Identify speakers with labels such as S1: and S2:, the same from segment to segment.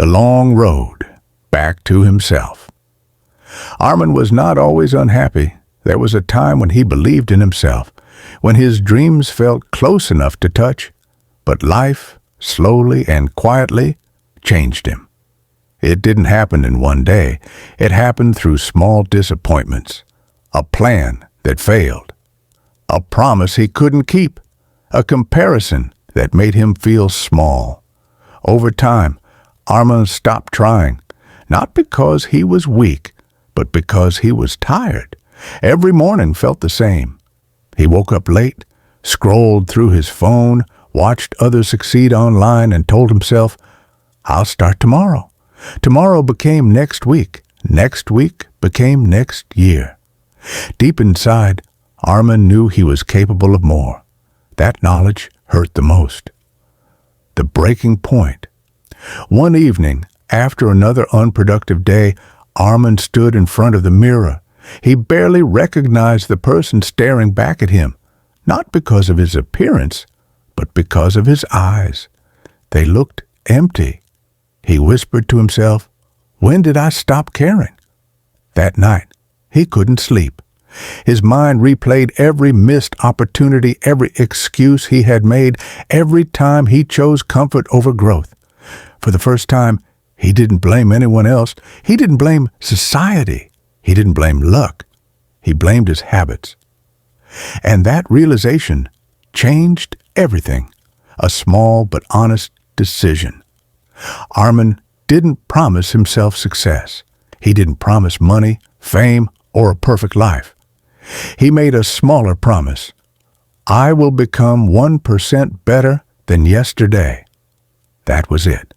S1: the long road back to himself. Arman was not always unhappy. There was a time when he believed in himself, when his dreams felt close enough to touch, but life, slowly and quietly, changed him. It didn't happen in one day. It happened through small disappointments, a plan that failed, a promise he couldn't keep, a comparison that made him feel small. Over time, Arman stopped trying, not because he was weak, but because he was tired. Every morning felt the same. He woke up late, scrolled through his phone, watched others succeed online, and told himself, "I'll start tomorrow." Tomorrow became next week. Next week became next year. Deep inside, Arman knew he was capable of more. That knowledge hurt the most. The breaking point. One evening, after another unproductive day, Arman stood in front of the mirror. He barely recognized the person staring back at him, not because of his appearance, but because of his eyes. They looked empty. He whispered to himself, "When did I stop caring?" That night, he couldn't sleep. His mind replayed every missed opportunity, every excuse he had made, every time he chose comfort over growth. For the first time, he didn't blame anyone else. He didn't blame society. He didn't blame luck. He blamed his habits. And that realization changed everything. A small but honest decision. Arman didn't promise himself success. He didn't promise money, fame, or a perfect life. He made a smaller promise. "I will become 1% better than yesterday." That was it.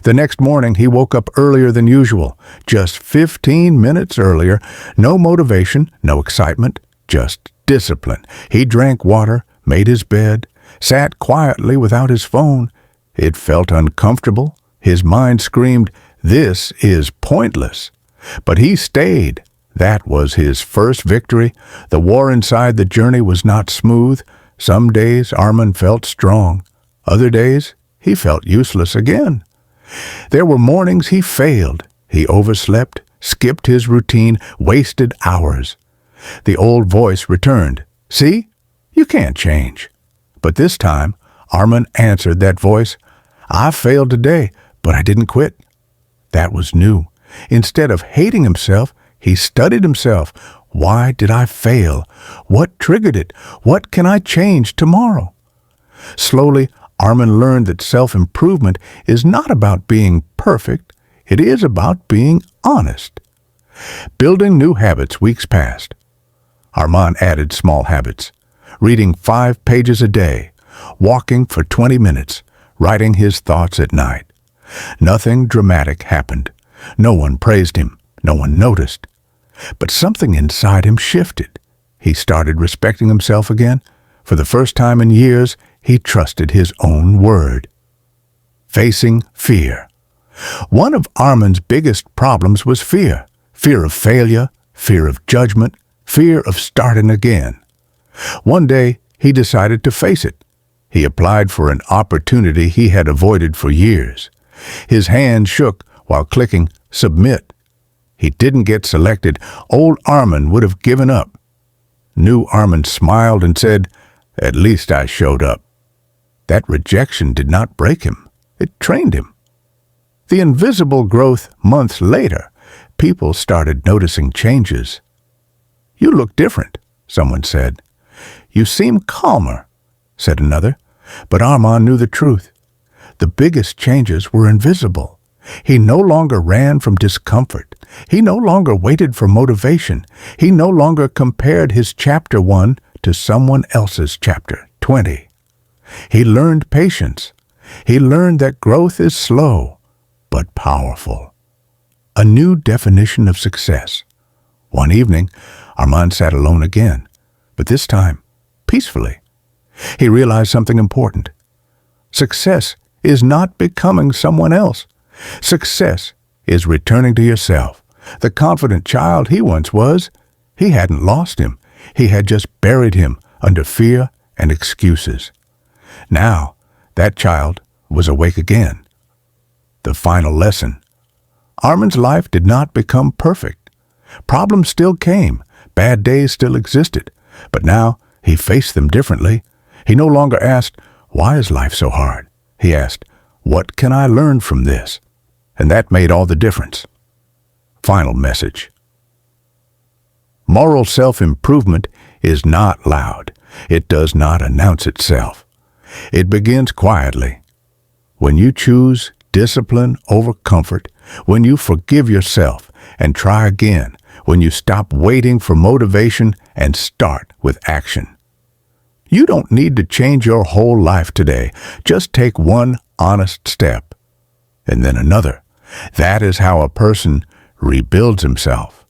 S1: The next morning, he woke up earlier than usual, just 15 minutes earlier. No motivation, no excitement, just discipline. He drank water, made his bed, sat quietly without his phone. It felt uncomfortable. His mind screamed, "This is pointless." But he stayed. That was his first victory. The war inside the journey was not smooth. Some days Arman felt strong. Other days he felt useless again. There were mornings he failed. He overslept, skipped his routine, wasted hours. The old voice returned. "See? You can't change." But this time, Arman answered that voice. "I failed today, but I didn't quit." That was new. Instead of hating himself, he studied himself. Why did I fail? What triggered it? What can I change tomorrow? Slowly, Arman learned that self-improvement is not about being perfect. It is about being honest. Building new habits. Weeks passed. Arman added small habits. Reading 5 pages a day, walking for 20 minutes, writing his thoughts at night. Nothing dramatic happened. No one praised him. No one noticed. But something inside him shifted. He started respecting himself again. For the first time in years, he trusted his own word. Facing fear. One of Arman's biggest problems was fear. Fear of failure, fear of judgment, fear of starting again. One day, he decided to face it. He applied for an opportunity he had avoided for years. His hand shook while clicking submit. He didn't get selected. Old Arman would have given up. New Arman smiled and said, "At least I showed up." That rejection did not break him. It trained him. The invisible growth months later, people started noticing changes. "You look different," someone said. "You seem calmer," said another. But Arman knew the truth. The biggest changes were invisible. He no longer ran from discomfort. He no longer waited for motivation. He no longer compared his chapter 1 to someone else's chapter 20. He learned patience. He learned that growth is slow, but powerful. A new definition of success. One evening, Arman sat alone again, but this time, peacefully. He realized something important. Success is not becoming someone else. Success is returning to yourself. The confident child he once was, he hadn't lost him. He had just buried him under fear and excuses. Now, that child was awake again. The final lesson. Arman's life did not become perfect. Problems still came, bad days still existed, but now he faced them differently. He no longer asked, "Why is life so hard?" He asked, "What can I learn from this?" And that made all the difference. Final message. Moral self-improvement is not loud. It does not announce itself. It begins quietly. When you choose discipline over comfort, when you forgive yourself and try again, when you stop waiting for motivation and start with action. You don't need to change your whole life today. Just take one honest step, and then another. That is how a person rebuilds himself.